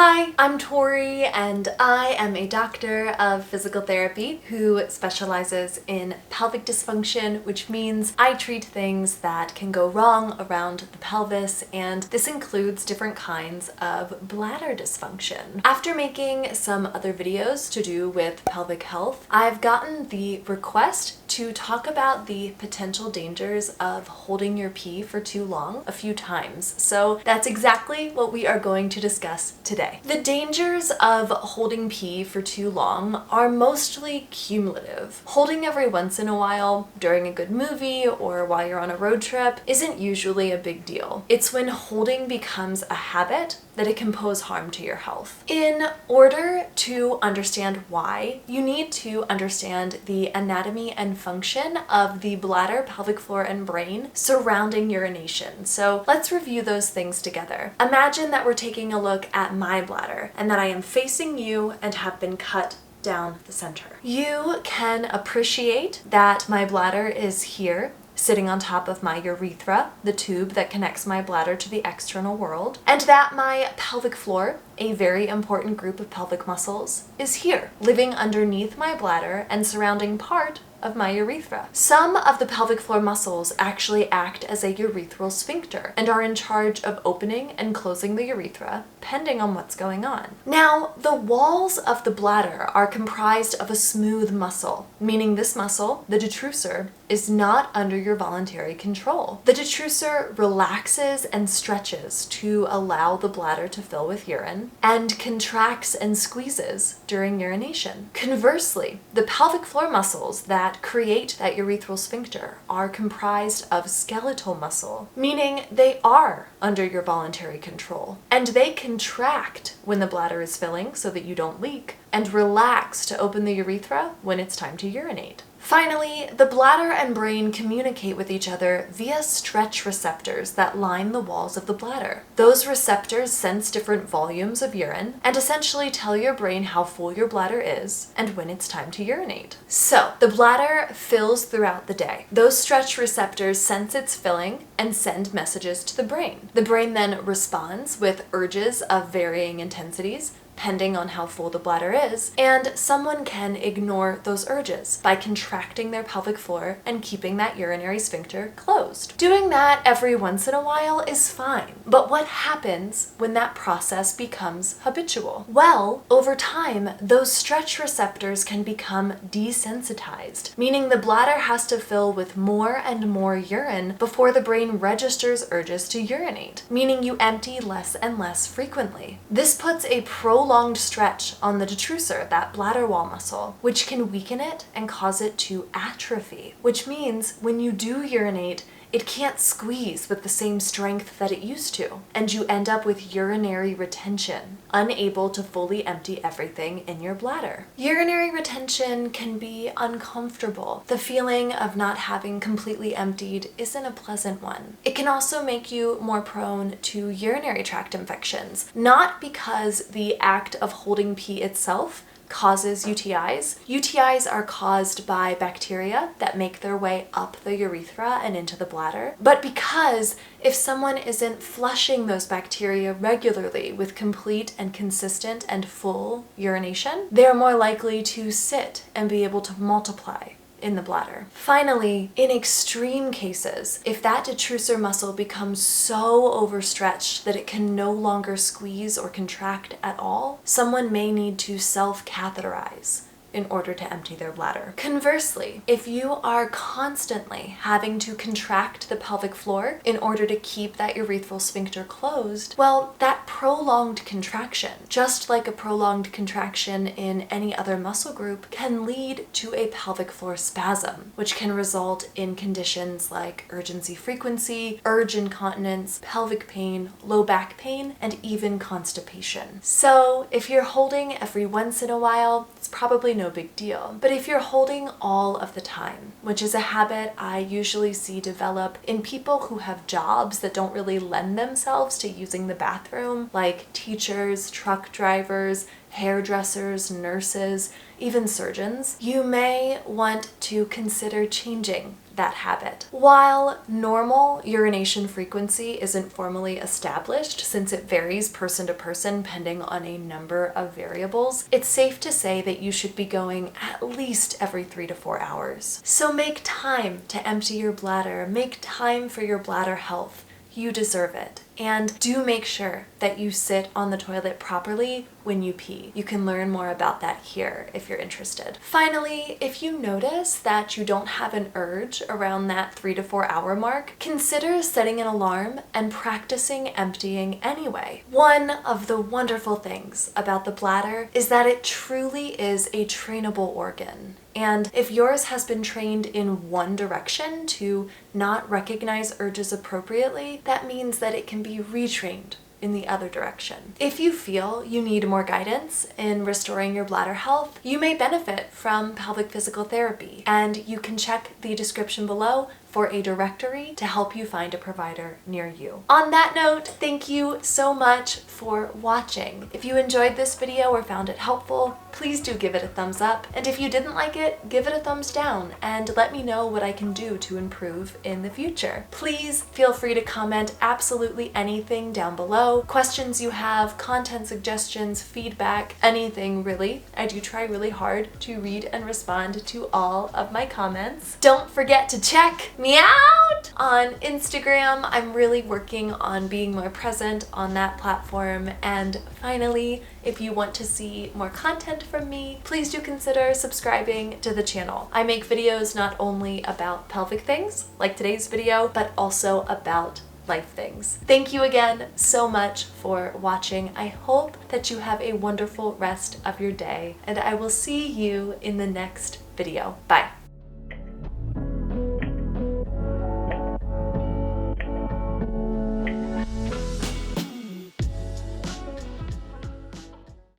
Hi, I'm Tori and I am a doctor of physical therapy who specializes in pelvic dysfunction, which means I treat things that can go wrong around the pelvis, and this includes different kinds of bladder dysfunction. After making some other videos to do with pelvic health, I've gotten the request to talk about the potential dangers of holding your pee for too long a few times. So that's exactly what we are going to discuss today. The dangers of holding pee for too long are mostly cumulative. Holding every once in a while during a good movie or while you're on a road trip isn't usually a big deal. It's when holding becomes a habit that it can pose harm to your health. In order to understand why, you need to understand the anatomy and function of the bladder, pelvic floor, and brain surrounding urination. So let's review those things together. Imagine that we're taking a look at my bladder and that I am facing you and have been cut down the center. You can appreciate that my bladder is here, sitting on top of my urethra, the tube that connects my bladder to the external world, and that my pelvic floor, a very important group of pelvic muscles, is here, living underneath my bladder and surrounding part of my urethra. Some of the pelvic floor muscles actually act as a urethral sphincter and are in charge of opening and closing the urethra, depending on what's going on. Now, the walls of the bladder are comprised of a smooth muscle, meaning this muscle, the detrusor, is not under your voluntary control. The detrusor relaxes and stretches to allow the bladder to fill with urine and contracts and squeezes during urination. Conversely, the pelvic floor muscles that create that urethral sphincter are comprised of skeletal muscle, meaning they are under your voluntary control, and they contract when the bladder is filling so that you don't leak, and relax to open the urethra when it's time to urinate. Finally, the bladder and brain communicate with each other via stretch receptors that line the walls of the bladder. Those receptors sense different volumes of urine and essentially tell your brain how full your bladder is and when it's time to urinate. So, the bladder fills throughout the day. Those stretch receptors sense it's filling and send messages to the brain. The brain then responds with urges of varying intensities, depending on how full the bladder is, and someone can ignore those urges by contracting their pelvic floor and keeping that urinary sphincter closed. Doing that every once in a while is fine, but what happens when that process becomes habitual? Well, over time, those stretch receptors can become desensitized, meaning the bladder has to fill with more and more urine before the brain registers urges to urinate, meaning you empty less and less frequently. This puts a prolonged stretch on the detrusor, that bladder wall muscle, which can weaken it and cause it to atrophy, which means when you do urinate, it can't squeeze with the same strength that it used to, and you end up with urinary retention, unable to fully empty everything in your bladder. Urinary retention can be uncomfortable. The feeling of not having completely emptied isn't a pleasant one. It can also make you more prone to urinary tract infections, not because the act of holding pee itself causes UTIs. UTIs are caused by bacteria that make their way up the urethra and into the bladder, but because if someone isn't flushing those bacteria regularly with complete and consistent and full urination, they're more likely to sit and be able to multiply in the bladder. Finally, in extreme cases, if that detrusor muscle becomes so overstretched that it can no longer squeeze or contract at all, someone may need to self-catheterize in order to empty their bladder. Conversely, if you are constantly having to contract the pelvic floor in order to keep that urethral sphincter closed, well, that prolonged contraction, just like a prolonged contraction in any other muscle group, can lead to a pelvic floor spasm, which can result in conditions like urgency frequency, urge incontinence, pelvic pain, low back pain, and even constipation. So if you're holding every once in a while, it's probably no big deal. But if you're holding all of the time, which is a habit I usually see develop in people who have jobs that don't really lend themselves to using the bathroom, like teachers, truck drivers, hairdressers, nurses, even surgeons, you may want to consider changing that habit. While normal urination frequency isn't formally established, since it varies person to person depending on a number of variables, it's safe to say that you should be going at least every 3 to 4 hours. So make time to empty your bladder, make time for your bladder health. You deserve it. And do make sure that you sit on the toilet properly when you pee. You can learn more about that here if you're interested. Finally, if you notice that you don't have an urge around that 3 to 4 hour mark, consider setting an alarm and practicing emptying anyway. One of the wonderful things about the bladder is that it truly is a trainable organ. And if yours has been trained in one direction to not recognize urges appropriately, that means that it can be retrained in the other direction. If you feel you need more guidance in restoring your bladder health, you may benefit from pelvic physical therapy, and you can check the description below for a directory to help you find a provider near you. On that note, thank you so much for watching. If you enjoyed this video or found it helpful, please do give it a thumbs up. And if you didn't like it, give it a thumbs down and let me know what I can do to improve in the future. Please feel free to comment absolutely anything down below. Questions you have, content suggestions, feedback, anything really. I do try really hard to read and respond to all of my comments. Don't forget to check me out on Instagram. I'm really working on being more present on that platform. And finally, if you want to see more content from me, please do consider subscribing to the channel. I make videos not only about pelvic things, like today's video, but also about life things. Thank you again so much for watching. I hope that you have a wonderful rest of your day, and I will see you in the next video. Bye.